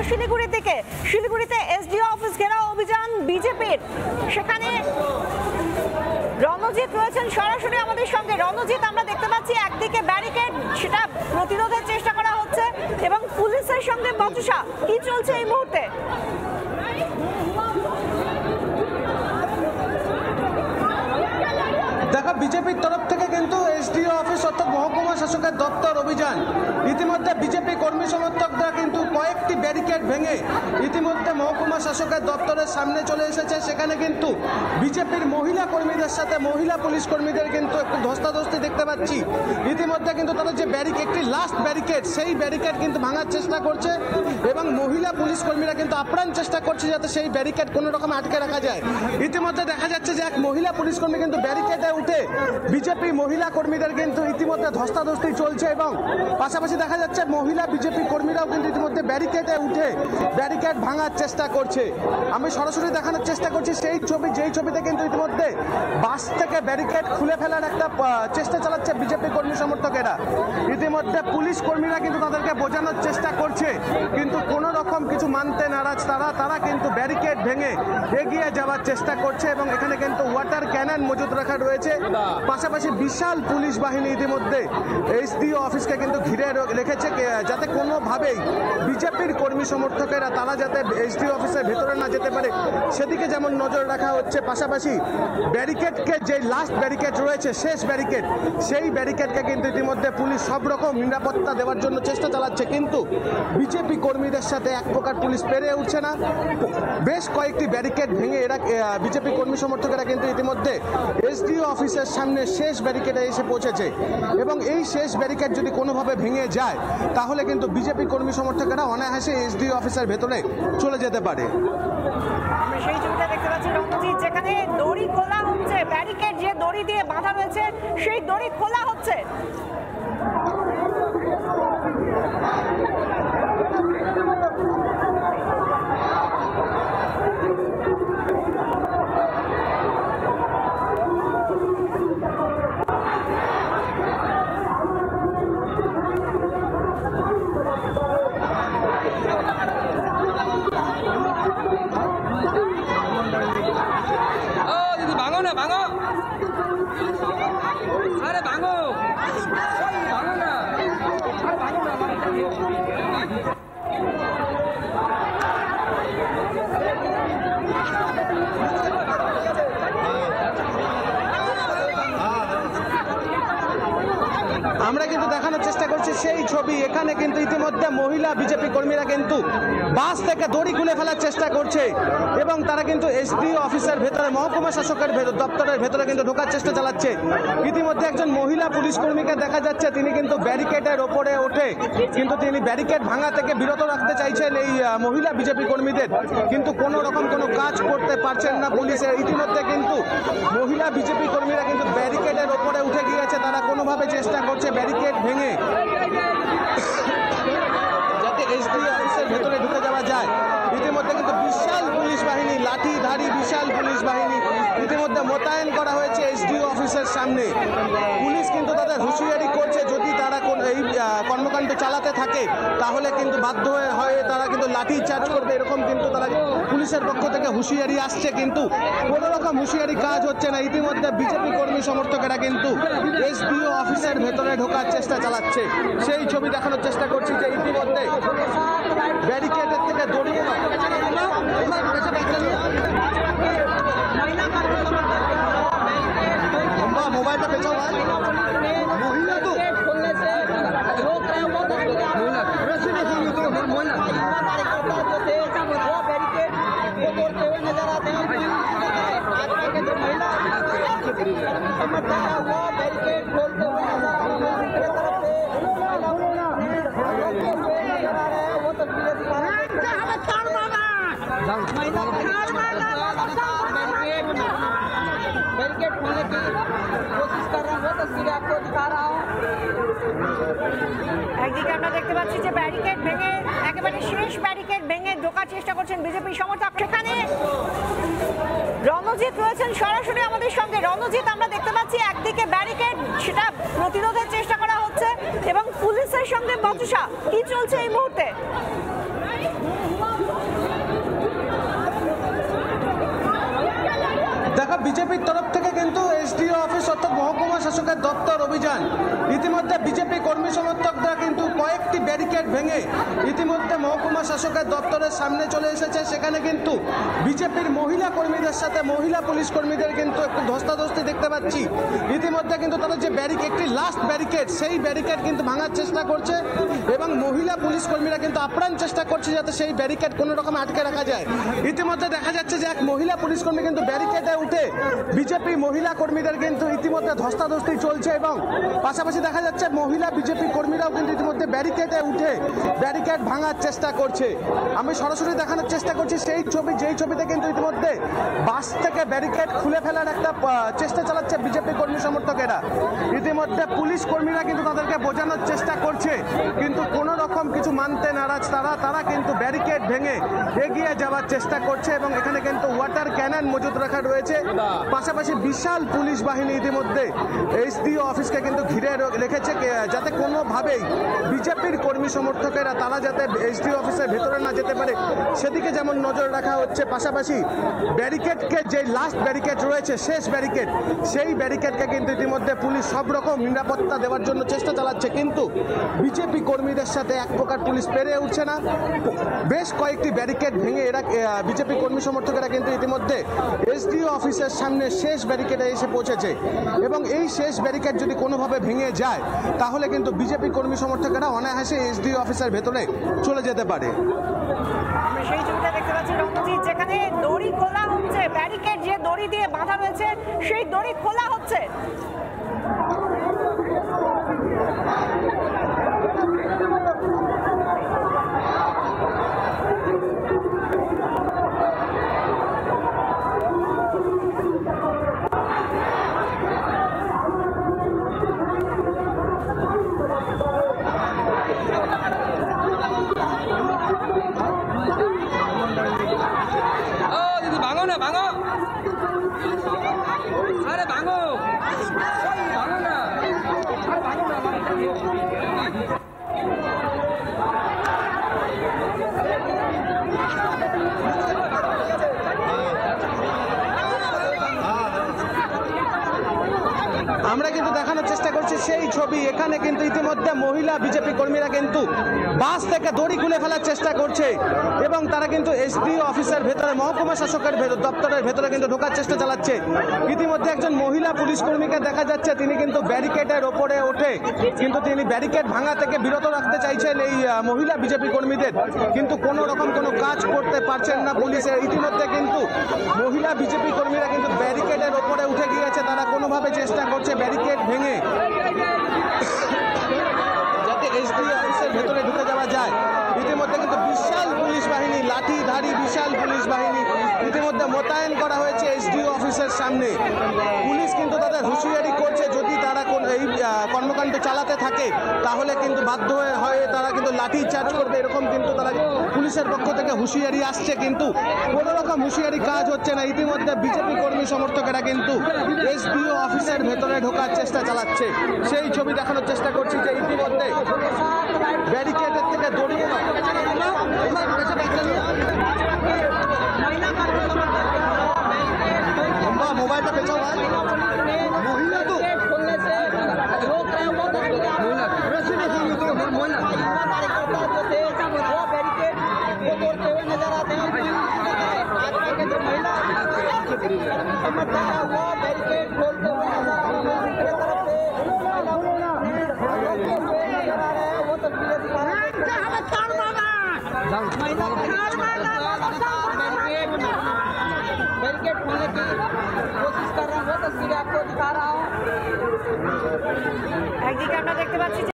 শিলিগুড়ির দিকে। শিলিগুড়িতে এসডিও অফিস ঘেরাও অভিযান বিজেপির, সেখানে রণজিৎ রয়েছেন সরাসরি আমাদের সঙ্গে। রণজিৎ, আমরা দেখতে পাচ্ছি একদিকে ব্যারিকেড, সেটা প্রতিরোধের চেষ্টা করা হচ্ছে এবং পুলিশের সঙ্গে বচসা, কি চলছে এই মুহূর্তে? দেখো, বিজেপির তরফ থেকে কিন্তু এসডিও অফিস অর্থাৎ মহকুমা শাসকের দপ্তর অভিযান, ইতিমধ্যে বিজেপি কর্মী সমর্থকরা কিন্তু কয়েকটি ব্যারিকেড ভেঙে ইতিমধ্যে মহকুমা শাসকের দপ্তরের সামনে চলে এসেছে। সেখানে কিন্তু বিজেপির মহিলা কর্মীদের সাথে মহিলা পুলিশ কর্মীদের কিন্তু একটু ধস্তাধস্তি দেখতে পাচ্ছি। ইতিমধ্যে কিন্তু তাদের যে একটি লাস্ট ব্যারিকেড, সেই ব্যারিকেড কিন্তু ভাঙার চেষ্টা করছে এবং মহিলা পুলিশ কর্মীরা কিন্তু আপ্রাণ চেষ্টা করছে যাতে সেই ব্যারিকেড কোনো রকম আটকে রাখা যায়। ইতিমধ্যে দেখা যাচ্ছে যে এক মহিলা পুলিশ কর্মী কিন্তু ব্যারিকেডে উঠে বিজেপি মহিলা কর্মীদের কিন্তু ইতিমধ্যে ধস্তাধস্তি চলছে এবং পাশাপাশি দেখা যাচ্ছে মহিলা বিজেপি কর্মীরাও কিন্তু ইতিমধ্যে ব্যারিকেডে উঠে ব্যারিকেড ভাঙার চেষ্টা করছে। আমি সরাসরি দেখানোর চেষ্টা করছি সেই ছবি, যেই ছবিতে কিন্তু ইতিমধ্যে বাস থেকে ব্যারিকেড খুলে ফেলার একটা চেষ্টা চালাচ্ছে বিজেপি কর্মী সমর্থকেরা। ইতিমধ্যে পুলিশ কর্মীরা কিন্তু তাদেরকে বোঝানোর চেষ্টা করছে, কিন্তু কোনো রকম কিছু মানতে নারাজ তারা কিন্তু ব্যারিকেড ভেঙে এগিয়ে যাওয়ার চেষ্টা করছে এবং এখানে কিন্তু ওয়াটার ক্যানন মজুত রাখা রয়েছে। পাশাপাশি বিশাল পুলিশ বাহিনী ইতিমধ্যে এসডিও অফিসকে কিন্তু ঘিরে রেখেছে যাতে কোনোভাবেই বিজেপির কর্মী সমর্থকেরা তারা যাতে এসডিও অফিসের ভেতরে না যেতে পারে সেদিকে যেমন নজর রাখা হচ্ছে। পাশাপাশি ব্যারিকেডকে যে লাস্ট ব্যারিকেড রয়েছে, শেষ ব্যারিকেড, সেই ব্যারিকেডকে কিন্তু ইতিমধ্যে পুলিশ সব রকম নিরাপত্তা দেওয়ার জন্য চেষ্টা চালাচ্ছে, কিন্তু বিজেপি কর্মীদের সাথে এক প্রকার পুলিশ পেরে উঠছে না। বেশ কয়েকটি ব্যারিকেড ভেঙে এরা বিজেপি কর্মী সমর্থকেরা কিন্তু ইতিমধ্যে এসডিও অফিসের সামনে শেষ ব্যারিকেডে এসে পৌঁছেছে এবং এই শেষ ব্যারিকেড যদি কোনোভাবে ভেঙে যায় তাহলে কিন্তু বিজেপি কর্মী সমর্থকেরা অনায়াসে এসডিও অফিসের ভেতরে চলে যেতে পারে। আমরা সেই ছবিটা দেখতে পাচ্ছি রণজিৎ, যেখানে দড়ি খোলা হচ্ছে, ব্যারিকেড যে দড়ি দিয়ে বাঁধা রয়েছে সেই দড়ি খোলা হচ্ছে। আমরা কিন্তু দেখানোর চেষ্টা করছি সেই ছবি। এখানে কিন্তু ইতিমধ্যে মহিলা বিজেপি কর্মীরা কিন্তু বাস থেকে দড়ি খুলে ফেলার চেষ্টা করছে এবং তারা কিন্তু এসডিও অফিসের ভেতরে মহকুমা শাসকের দপ্তরের ভেতরে কিন্তু ঢোকার চেষ্টা চালাচ্ছে। ইতিমধ্যে একজন মহিলা পুলিশ কর্মীকে দেখা যাচ্ছে, তিনি কিন্তু ব্যারিকেডের ওপরে ওঠে কিন্তু তিনি ব্যারিকেড ভাঙা থেকে বিরত রাখতে চাইছেন এই মহিলা বিজেপি কর্মীদের, কিন্তু কোনো রকম কোনো কাজ করতে পারছেন না পুলিশের। ইতিমধ্যে কিন্তু মহিলা বিজেপি কর্মীরা কিন্তু ব্যারিকেডের ওপরে উঠে গিয়েছে, তারা কোনোভাবে চেষ্টা করছে ব্যারিকেড ভেঙে যাতে এসডিও অফিসের ভেতরে ঢুকে যাওয়া যায়। ইতিমধ্যে কিন্তু বিশাল পুলিশ বাহিনী, লাঠিধারী বিশাল পুলিশ বাহিনী ইতিমধ্যে মোতায়েন করা হয়েছে এসডিও অফিসের সামনে। পুলিশ কিন্তু তাদের হুঁশিয়ারি করছে যদি তারা এই কর্মকাণ্ড চালাতে থাকে তাহলে কিন্তু বাধ্য হয়ে তারা কিন্তু লাঠি চার্জ করবে, এরকম কিন্তু তারা পুলিশের পক্ষ থেকে হুঁশিয়ারি আসছে, কিন্তু কোনো রকম হুঁশিয়ারি কাজ হচ্ছে না। ইতিমধ্যে বিজেপি কর্মী সমর্থকেরা কিন্তু এসডিও অফিসের ভেতরে ঢোকার চেষ্টা চালাচ্ছে। সেই ছবি দেখানোর চেষ্টা করছি যে ইতিমধ্যে ব্যারিকেডের থেকে দড়ি মোবাইলটা পেছাও মহিলা তো नजर आते हैं। वो बैरिकेड खोलते हुए नजर आ रहे हैं, वो तस्वीरें दिखा रहे हैं। बैरिकेड खोलने की कोशिश कर रहा हूँ, वो तस्वीरें आपको दिखा रहा हूँ। একদিকে আমরা দেখতে পাচ্ছি যে ব্যারিকেড ভেঙে একেবারে শেষ ব্যারিকেড ভেঙে ঢোকার চেষ্টা করছেন বিজেপি সমর্থক। সেখানে রণজিৎ রয়েছেন সরাসরি আমাদের সঙ্গে। রণজিৎ, আমরা দেখতে পাচ্ছি একদিকে ব্যারিকেড, সেটা প্রতিরোধের চেষ্টা করা হচ্ছে এবং পুলিশের সঙ্গে বচসা, কি চলছে এই মুহূর্তে? বিজেপির তরফ থেকে কিন্তু এসডিও অফিস অর্থাৎ মহকুমা শাসকের দপ্তর অভিযান। ইতিমধ্যে বিজেপি কর্মী সমর্থকরা কিন্তু কয়েকটি ব্যারিকেড ভেঙে ইতিমধ্যে মহকুমা শাসকের দপ্তরের সামনে চলে এসেছে। সেখানে কিন্তু বিজেপির মহিলা কর্মীদের সাথে মহিলা পুলিশ কর্মীদের কিন্তু একটু ধস্তাধস্তি দেখতে পাচ্ছি। ইতিমধ্যে কিন্তু তাদের যে একটি লাস্ট ব্যারিকেড, সেই ব্যারিকেড কিন্তু ভাঙার চেষ্টা করছে এবং মহিলা পুলিশ কর্মীরা কিন্তু আপ্রাণ চেষ্টা করছে যাতে সেই ব্যারিকেড কোনো রকম আটকে রাখা যায়। ইতিমধ্যে দেখা যাচ্ছে যে এক মহিলা পুলিশ কর্মী কিন্তু ব্যারিকেডে উঠে বিজেপি মহিলা কর্মীদের কিন্তু ইতিমধ্যে ধস্তাধস্তি চলছে এবং পাশাপাশি দেখা যাচ্ছে মহিলা বিজেপি কর্মীরাও কিন্তু ইতিমধ্যে ব্যারিকেডে উঠে ব্যারিকেড ভাঙার চেষ্টা করছে। আমি সরাসরি দেখানোর চেষ্টা করছি সেই ছবি, যেই ছবিতে কিন্তু ইতিমধ্যে বাস থেকে ব্যারিকেড খুলে ফেলার একটা চেষ্টা চালাচ্ছে বিজেপি কর্মী সমর্থকেরা। ইতিমধ্যে পুলিশ কর্মীরা কিন্তু তাদেরকে বোঝানোর চেষ্টা করছে, কিন্তু কোনো রকম কিছু মানতে নারাজ তারা কিন্তু ব্যারিকেড ভেঙে এগিয়ে যাওয়ার চেষ্টা করছে এবং এখানে কিন্তু ওয়াটার ক্যানন মজুত রাখা রয়েছে। পাশাপাশি বিশাল পুলিশ বাহিনী ইতিমধ্যে এসডিও অফিসকে কিন্তু ঘিরে রেখেছে যাতে কোনোভাবেই বিজেপির কর্মী সমর্থকেরা তারা যাতে এসডিও অফিসের ভেতরে না যেতে পারে সেদিকে যেমন নজর রাখা হচ্ছে। পাশাপাশি ব্যারিকেডকে যে লাস্ট ব্যারিকেড রয়েছে, শেষ ব্যারিকেড, সেই ব্যারিকেডকে কিন্তু ইতিমধ্যে পুলিশ সব রকম নিরাপত্তা দেওয়ার জন্য চেষ্টা চালাচ্ছে, কিন্তু বিজেপি কর্মীদের সাথে এক প্রকার পুলিশ পেরে উঠছে না। বেশ কয়েকটি ব্যারিকেড ভেঙে এরা বিজেপি কর্মী সমর্থকেরা কিন্তু ইতিমধ্যে এসডিও অফিসের সামনে শেষ ব্যারিকেডে এসে পৌঁছেছে এবং এই শেষ ব্যারিকেড যদি কোনোভাবে ভেঙে যায় তাহলে কিন্তু বিজেপি কর্মী সমর্থকেরা অনায়াসে এসডিও অফিসের ভেতরে চলে যেতে পারে। আমরা সেই ছবিটা দেখতে পাচ্ছি রণজিৎ, যেখানে দড়ি খোলা হচ্ছে, ব্যারিকেড যে দড়ি দিয়ে বাঁধা রয়েছে সেই দড়ি খোলা হচ্ছে। ভাঙো, আরে ভাঙো, ভাঙো না, ভাঙো না। আমরা কিন্তু দেখানোর চেষ্টা করছি সেই ছবি। এখানে কিন্তু ইতিমধ্যে মহিলা বিজেপি কর্মীরা কিন্তু বাস থেকে দড়ি খুলে ফেলার চেষ্টা করছে এবং তারা কিন্তু এসডিও অফিসের ভেতরে মহকুমা শাসকের দপ্তরের ভেতরে কিন্তু ঢোকার চেষ্টা চালাচ্ছে। ইতিমধ্যে একজন মহিলা পুলিশ কর্মীকে দেখা যাচ্ছে, তিনি কিন্তু ব্যারিকেডের ওপরে ওঠে কিন্তু তিনি ব্যারিকেড ভাঙা থেকে বিরত রাখতে চাইছেন এই মহিলা বিজেপি কর্মীদের, কিন্তু কোনো রকম কোনো কাজ করতে পারছেন না পুলিশের। ইতিমধ্যে কিন্তু মহিলা বিজেপি কর্মীরা কিন্তু ব্যারিকেডের ওপরে উঠে গিয়েছে, তারা কোনোভাবে চেষ্টা করছে ব্যারিকেড ভেঙে যাতে এসডিও অফিসের ভেতরে ঢুকে যাওয়া যায়। ইতিমধ্যে কিন্তু বিশাল পুলিশ বাহিনী, লাঠিধারী বিশাল পুলিশ বাহিনী ইতিমধ্যে মোতায়েন করা হয়েছে এসডিও অফিসের সামনে। পুলিশ কিন্তু তাদের হুঁশিয়ারি করছে যদি তারা এই কর্মকাণ্ড চালাতে থাকে তাহলে কিন্তু বাধ্য হয়ে তারা কিন্তু লাঠি চার্জ করবে, এরকম কিন্তু তারা পুলিশের পক্ষ থেকে হুঁশিয়ারি আসছে, কিন্তু কোনো রকম হুঁশিয়ারি কাজ হচ্ছে না। ইতিমধ্যে বিজেপি কর্মী সমর্থকেরা কিন্তু এসডিও অফিসের ভেতরে ঢোকার চেষ্টা চালাচ্ছে। সেই ছবি দেখানোর চেষ্টা করছি যে ইতিমধ্যে ব্যারিকেডের থেকে দড়িয়ে মোবাইলটা পেছাও মহিলা তো बैरिकेड खोलने की कोशिश कर रहा हूँ, तस्वीरें आपको दिखा रहा हूँ। একদিকে আমরা দেখতে পাচ্ছি